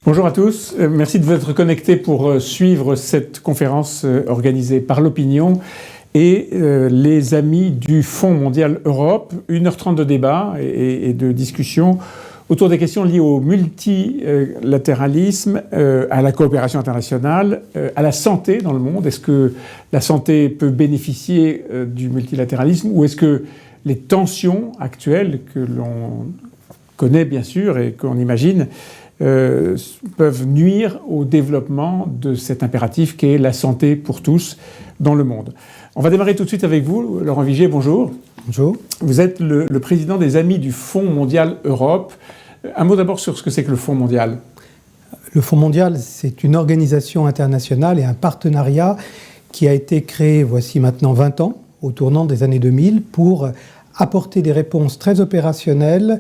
Bonjour à tous, merci de vous être connectés pour suivre cette conférence organisée par l'Opinion et les amis du Fonds mondial Europe. 1h30 de débat et de discussion autour des questions liées au multilatéralisme, à la coopération internationale, à la santé dans le monde. Est-ce que la santé peut bénéficier du multilatéralisme ou est-ce que les tensions actuelles que l'on connaît bien sûr et qu'on imagine peuvent nuire au développement de cet impératif qu'est la santé pour tous dans le monde. On va démarrer tout de suite avec vous. Laurent Vigier, bonjour. Bonjour. Vous êtes le président des Amis du Fonds mondial Europe. Un mot d'abord sur ce que c'est que le Fonds mondial. Le Fonds mondial, c'est une organisation internationale et un partenariat qui a été créé voici maintenant 20 ans, au tournant des années 2000, pour apporter des réponses très opérationnelles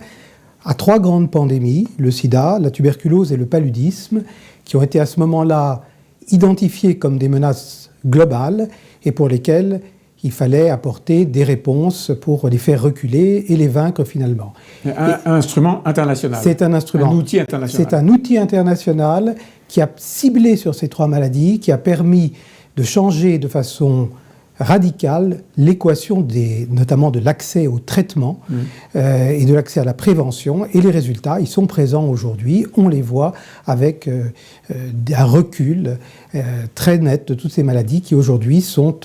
à 3 grandes pandémies, le sida, la tuberculose et le paludisme, qui ont été à ce moment-là identifiées comme des menaces globales et pour lesquelles il fallait apporter des réponses pour les faire reculer et les vaincre finalement. Un instrument international. C'est un instrument. Un outil international. C'est un outil international qui a ciblé sur ces 3 maladies, qui a permis de changer de façon radicale l'équation notamment de l'accès au traitement et de l'accès à la prévention. Et les résultats, ils sont présents aujourd'hui. On les voit avec un recul très net de toutes ces maladies qui aujourd'hui sont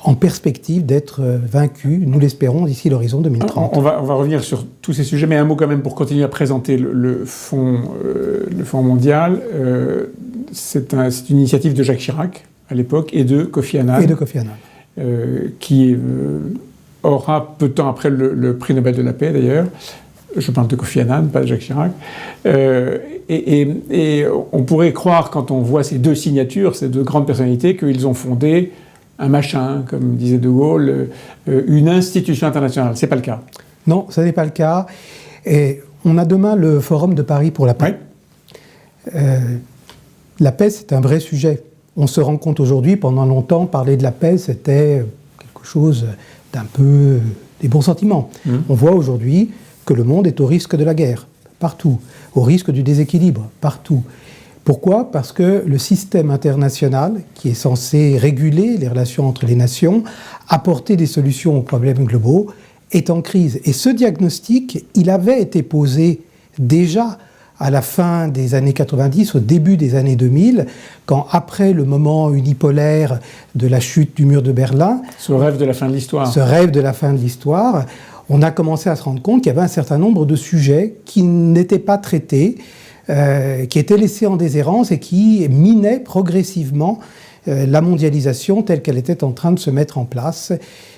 en perspective d'être vaincues, nous l'espérons, d'ici l'horizon 2030. On va revenir sur tous ces sujets, mais un mot quand même pour continuer à présenter le Fonds mondial. C'est une initiative de Jacques Chirac à l'époque, et de Kofi Annan. Qui aura peu de temps après le prix Nobel de la paix d'ailleurs. Je parle de Kofi Annan, pas de Jacques Chirac. Et on pourrait croire, quand on voit ces 2 signatures, ces 2 grandes personnalités, qu'ils ont fondé un machin, comme disait De Gaulle, une institution internationale. C'est pas le cas. Non, ce n'est pas le cas. Et on a demain le Forum de Paris pour la paix. Ouais. La paix, c'est un vrai sujet. On se rend compte aujourd'hui, pendant longtemps, parler de la paix, c'était quelque chose d'un peu des bons sentiments. On voit aujourd'hui que le monde est au risque de la guerre, partout, au risque du déséquilibre, partout. Pourquoi ? Parce que le système international, qui est censé réguler les relations entre les nations, apporter des solutions aux problèmes globaux, est en crise. Et ce diagnostic, il avait été posé déjà à la fin des années 90, au début des années 2000, quand après le moment unipolaire de la chute du mur de Berlin... Ce rêve de la fin de l'histoire. On a commencé à se rendre compte qu'il y avait un certain nombre de sujets qui n'étaient pas traités, qui étaient laissés en déshérence et qui minaient progressivement la mondialisation telle qu'elle était en train de se mettre en place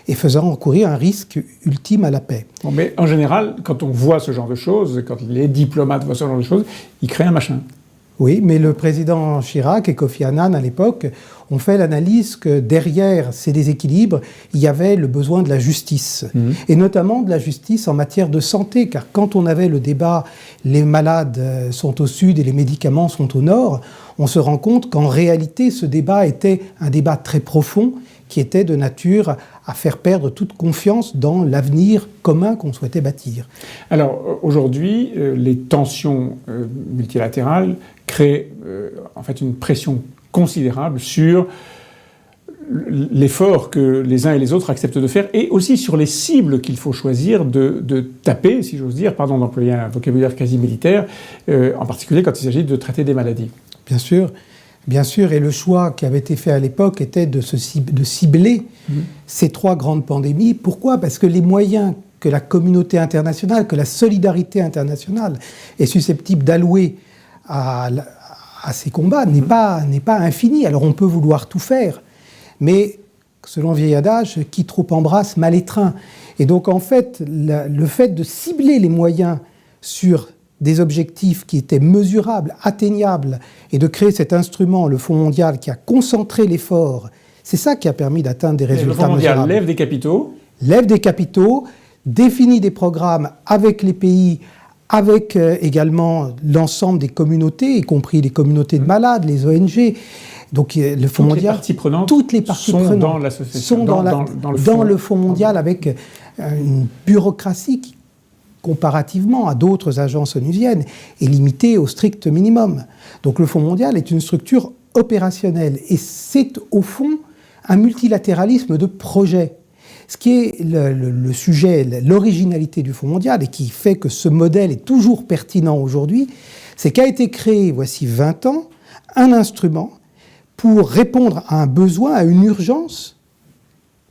et faisant encourir un risque ultime à la paix. Bon, mais en général, quand on voit ce genre de choses, quand les diplomates voient ce genre de choses, ils créent un machin. Oui, mais le président Chirac et Kofi Annan, à l'époque, ont fait l'analyse que derrière ces déséquilibres, il y avait le besoin de la justice. Et notamment de la justice en matière de santé, car quand on avait le débat « les malades sont au sud et les médicaments sont au nord », on se rend compte qu'en réalité, ce débat était un débat très profond, qui était de nature à faire perdre toute confiance dans l'avenir commun qu'on souhaitait bâtir. Alors aujourd'hui, les tensions multilatérales créent en fait une pression considérable sur l'effort que les uns et les autres acceptent de faire et aussi sur les cibles qu'il faut choisir de taper, si j'ose dire, pardon d'employer un vocabulaire quasi militaire, en particulier quand il s'agit de traiter des maladies. Bien sûr, et le choix qui avait été fait à l'époque était de cibler ces 3 grandes pandémies. Pourquoi ? Parce que les moyens que la communauté internationale, que la solidarité internationale est susceptible d'allouer à ces combats n'est pas infini. Alors on peut vouloir tout faire, mais selon le vieil adage, qui trop embrasse mal étreint. Et donc en fait, le fait de cibler les moyens sur des objectifs qui étaient mesurables, atteignables, et de créer cet instrument, le Fonds mondial, qui a concentré l'effort, c'est ça qui a permis d'atteindre des résultats mesurables. Le Fonds mondial lève des capitaux. Lève des capitaux, définit des programmes avec les pays, avec également l'ensemble des communautés, y compris les communautés de malades, les ONG. Donc le Fonds mondial, toutes les parties prenantes dans l'association, sont dans le Fonds mondial avec une bureaucratie comparativement à d'autres agences onusiennes, est limité au strict minimum. Donc le Fonds mondial est une structure opérationnelle et c'est au fond un multilatéralisme de projet. Ce qui est le sujet, l'originalité du Fonds mondial et qui fait que ce modèle est toujours pertinent aujourd'hui, c'est qu'a été créé, voici 20 ans, un instrument pour répondre à un besoin, à une urgence,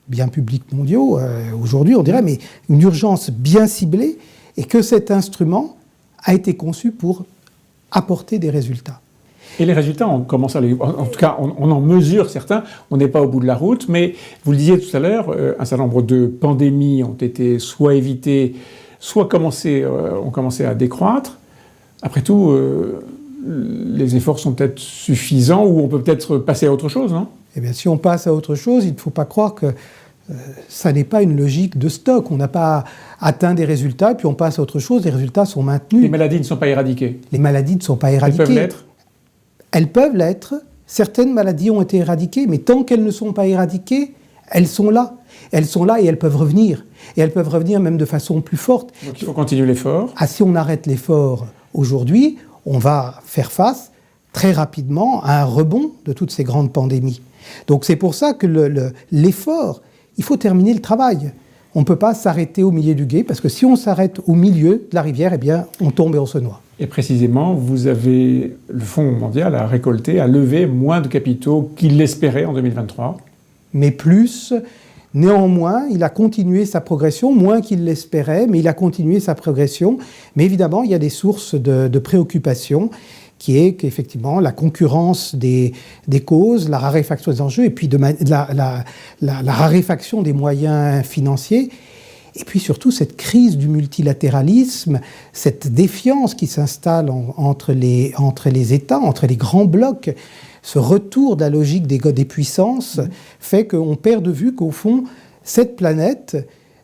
biens publics mondiaux, aujourd'hui on dirait, mais une urgence bien ciblée, et que cet instrument a été conçu pour apporter des résultats. Et les résultats, on commence à les... En tout cas, on en mesure certains. On n'est pas au bout de la route, mais vous le disiez tout à l'heure, un certain nombre de pandémies ont été soit évitées, soit ont commencé à décroître. Après tout, les efforts sont peut-être suffisants ou on peut peut-être passer à autre chose, non ? Eh bien, si on passe à autre chose, il ne faut pas croire que ça n'est pas une logique de stock. On n'a pas atteint des résultats, puis on passe à autre chose, les résultats sont maintenus. Les maladies ne sont pas éradiquées. Les maladies ne sont pas éradiquées. Elles peuvent l'être. Elles peuvent l'être. Certaines maladies ont été éradiquées, mais tant qu'elles ne sont pas éradiquées, elles sont là. Elles sont là et elles peuvent revenir. Et elles peuvent revenir même de façon plus forte. Donc il faut continuer l'effort. Ah, si on arrête l'effort aujourd'hui, on va faire face très rapidement à un rebond de toutes ces grandes pandémies. Donc c'est pour ça que l'effort, il faut terminer le travail. On ne peut pas s'arrêter au milieu du gué, parce que si on s'arrête au milieu de la rivière, eh bien, on tombe et on se noie. Et précisément, le Fonds mondial a récolté, a levé moins de capitaux qu'il l'espérait en 2023. Mais plus, néanmoins, il a continué sa progression, moins qu'il l'espérait, mais il a continué sa progression. Mais évidemment, il y a des sources de préoccupation, qui est qu'effectivement, la concurrence des causes, la raréfaction des enjeux, et puis la raréfaction des moyens financiers, et puis surtout cette crise du multilatéralisme, cette défiance qui s'installe entre les États, entre les grands blocs, ce retour de la logique des puissances fait qu'on perd de vue qu'au fond, cette planète,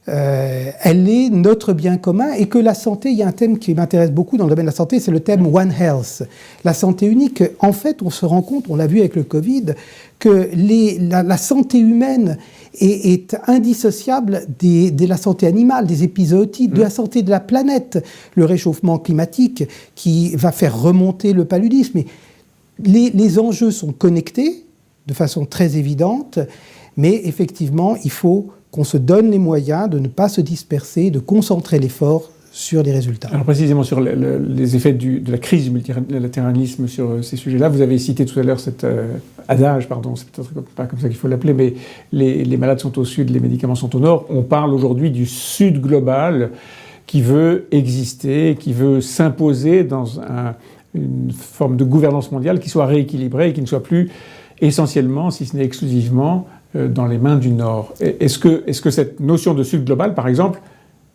elle est notre bien commun et que la santé, il y a un thème qui m'intéresse beaucoup dans le domaine de la santé, c'est le thème One Health. La santé unique, en fait, on se rend compte, on l'a vu avec le Covid, que la santé humaine est indissociable de la santé animale, des épizootides, de la santé de la planète, le réchauffement climatique qui va faire remonter le paludisme. Mais les enjeux sont connectés de façon très évidente, mais effectivement, il faut qu'on se donne les moyens de ne pas se disperser, de concentrer l'effort sur les résultats. Alors précisément sur les effets de la crise du multilatéralisme sur ces sujets-là, vous avez cité tout à l'heure cet adage, pardon, c'est peut-être pas comme ça qu'il faut l'appeler, mais les malades sont au sud, les médicaments sont au nord. On parle aujourd'hui du sud global qui veut exister, qui veut s'imposer dans une forme de gouvernance mondiale qui soit rééquilibrée et qui ne soit plus essentiellement, si ce n'est exclusivement, dans les mains du Nord. Est-ce que cette notion de Sud global, par exemple,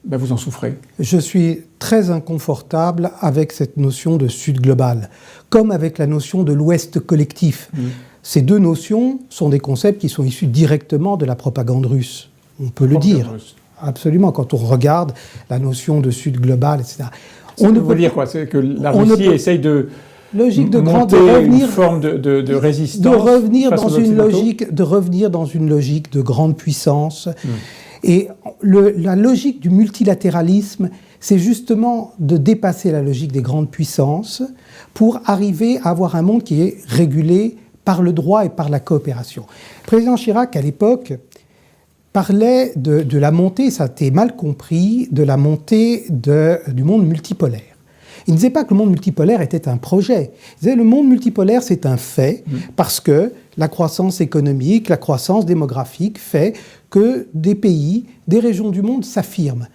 vous en souffrez ? Je suis très inconfortable avec cette notion de Sud global, comme avec la notion de l'Ouest collectif. Ces deux notions sont des concepts qui sont issus directement de la propagande russe. On peut le dire. Russe. Absolument, quand on regarde la notion de Sud global, etc. Ça veut dire quoi ? C'est que la Russie essaye de... Logique de une forme de résistance, de revenir dans une logique de grande puissance. Et la logique du multilatéralisme, c'est justement de dépasser la logique des grandes puissances pour arriver à avoir un monde qui est régulé par le droit et par la coopération. Le président Chirac, à l'époque, parlait de la montée, ça a été mal compris, de la montée du monde multipolaire. Il ne disait pas que le monde multipolaire était un projet. Il disait que le monde multipolaire, c'est un fait, parce que la croissance économique, la croissance démographique fait que des pays, des régions du monde s'affirment.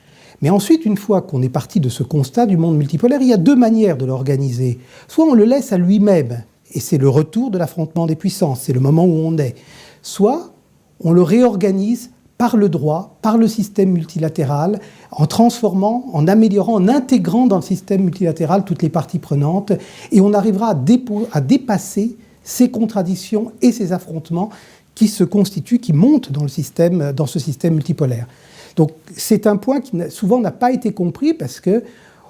Mais ensuite, une fois qu'on est parti de ce constat du monde multipolaire, il y a deux manières de l'organiser. Soit on le laisse à lui-même, et c'est le retour de l'affrontement des puissances, c'est le moment où on est. Soit on le réorganise par le droit, par le système multilatéral, en transformant, en améliorant, en intégrant dans le système multilatéral toutes les parties prenantes, et on arrivera à dépasser ces contradictions et ces affrontements qui se constituent, qui montent dans ce système multipolaire. Donc c'est un point qui souvent n'a pas été compris parce que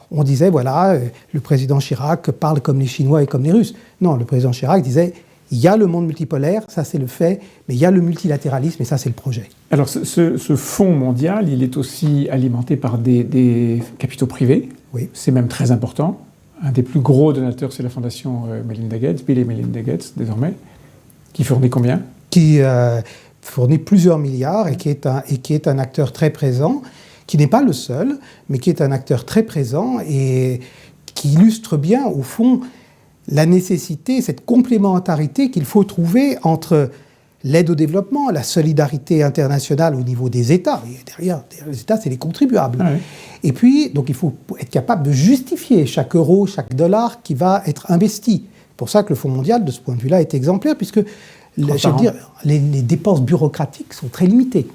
on disait, voilà, le président Chirac parle comme les Chinois et comme les Russes. Non, le président Chirac disait, Il y a le monde multipolaire, ça c'est le fait, mais il y a le multilatéralisme et ça c'est le projet. Alors ce fonds mondial, il est aussi alimenté par des capitaux privés. Oui. C'est même très important. Un des plus gros donateurs, c'est la fondation Melinda Gates, Bill et Melinda Gates désormais, qui fournit combien ? Qui fournit plusieurs milliards et qui est un acteur très présent, qui n'est pas le seul, mais qui est un acteur très présent et qui illustre bien, au fond, la nécessité, cette complémentarité qu'il faut trouver entre l'aide au développement, la solidarité internationale au niveau des États. Et derrière les États, c'est les contribuables. Ah oui. Et puis, donc, il faut être capable de justifier chaque euro, chaque dollar qui va être investi. C'est pour ça que le Fonds mondial, de ce point de vue-là, est exemplaire, puisque les dépenses bureaucratiques sont très limitées.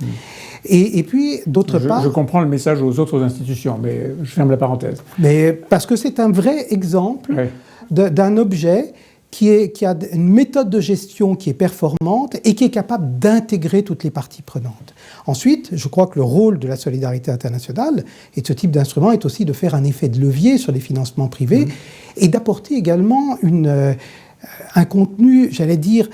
Et puis, d'autre part... Je comprends le message aux autres institutions, mais je ferme la parenthèse. Mais parce que c'est un vrai exemple d'un objet qui a une méthode de gestion qui est performante et qui est capable d'intégrer toutes les parties prenantes. Ensuite, je crois que le rôle de la solidarité internationale et de ce type d'instrument est aussi de faire un effet de levier sur les financements privés et d'apporter également un contenu, j'allais dire,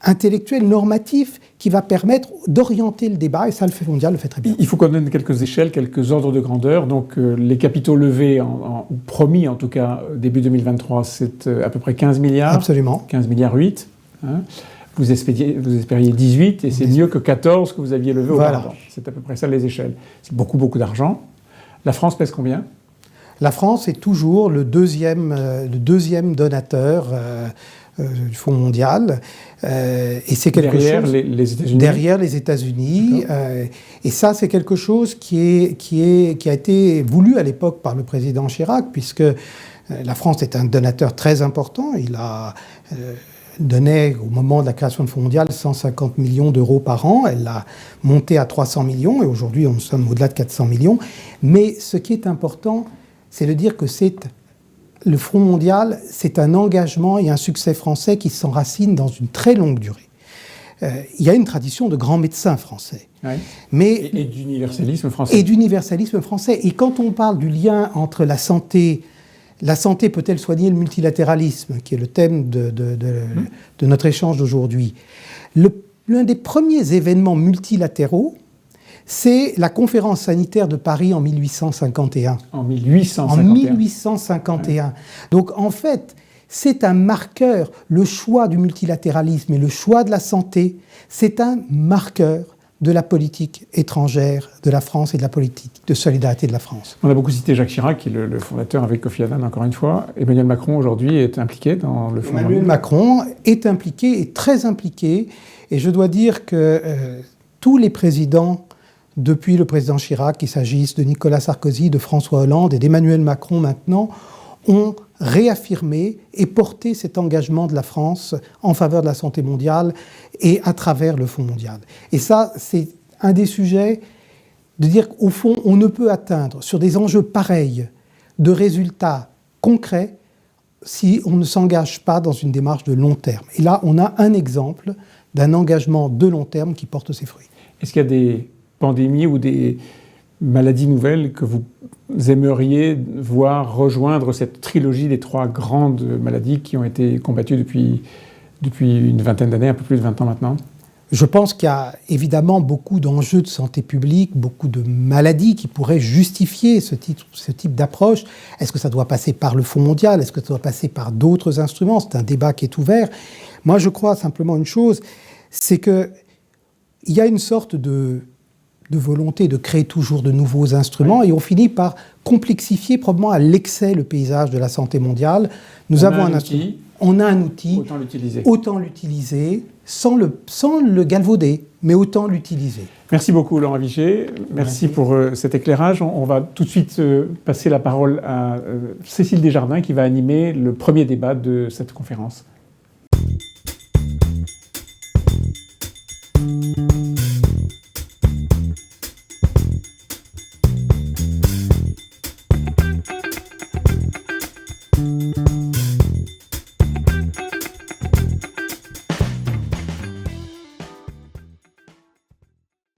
intellectuel, normatif, qui va permettre d'orienter le débat, et ça, le Fonds mondial le fait très bien. Il faut qu'on donne quelques échelles, quelques ordres de grandeur. Donc, les capitaux levés, ou promis en tout cas, début 2023, c'est à peu près 15 milliards. Absolument. 15 milliards 8. Hein. Vous espériez 18, et c'est mieux que 14 que vous aviez levé auparavant. Voilà. C'est à peu près ça les échelles. C'est beaucoup, beaucoup d'argent. La France pèse combien ? La France est toujours le deuxième donateur du Fonds mondial. Et c'est quelque derrière chose... les États-Unis. Derrière les États-Unis. Et ça, c'est quelque chose qui a été voulu à l'époque par le président Chirac, puisque la France est un donateur très important. Il a donnait, au moment de la création du Fonds mondial, 150 millions d'euros par an. Elle l'a monté à 300 millions, et aujourd'hui, nous sommes au-delà de 400 millions. Mais ce qui est important, c'est de dire que le Fonds mondial, c'est un engagement et un succès français qui s'enracinent dans une très longue durée. Il y a une tradition de grands médecins français. Ouais. Mais, et d'universalisme français. Et d'universalisme français. Et quand on parle du lien entre la santé peut-elle soigner le multilatéralisme, qui est le thème de notre échange d'aujourd'hui, l'un des premiers événements multilatéraux, c'est la conférence sanitaire de Paris en 1851. En 1851. Ouais. Donc en fait, c'est un marqueur. Le choix du multilatéralisme et le choix de la santé, c'est un marqueur de la politique étrangère de la France et de la politique de solidarité de la France. On a beaucoup cité Jacques Chirac, qui est le fondateur avec Kofi Annan, encore une fois. Emmanuel Macron, aujourd'hui, est impliqué dans le Fonds mondial. Emmanuel Macron est impliqué, est très impliqué. Et je dois dire que tous les présidents, depuis le président Chirac, qu'il s'agisse de Nicolas Sarkozy, de François Hollande et d'Emmanuel Macron maintenant, ont réaffirmé et porté cet engagement de la France en faveur de la santé mondiale et à travers le Fonds mondial. Et ça, c'est un des sujets de dire qu'au fond, on ne peut atteindre sur des enjeux pareils de résultats concrets si on ne s'engage pas dans une démarche de long terme. Et là, on a un exemple d'un engagement de long terme qui porte ses fruits. Est-ce qu'il y a des pandémies ou des maladies nouvelles que vous aimeriez voir rejoindre cette trilogie des 3 grandes maladies qui ont été combattues depuis une vingtaine d'années, un peu plus de 20 ans maintenant ? Je pense qu'il y a évidemment beaucoup d'enjeux de santé publique, beaucoup de maladies qui pourraient justifier ce type d'approche. Est-ce que ça doit passer par le Fonds mondial ? Est-ce que ça doit passer par d'autres instruments ? C'est un débat qui est ouvert. Moi, je crois simplement une chose, c'est qu'il y a une sorte de volonté de créer toujours de nouveaux instruments, et on finit par complexifier probablement à l'excès le paysage de la santé mondiale. On a un outil, autant l'utiliser, sans le galvauder, mais autant l'utiliser. Merci beaucoup Laurent Viché, merci pour cet éclairage. On va tout de suite passer la parole à Cécile Desjardins qui va animer le premier débat de cette conférence.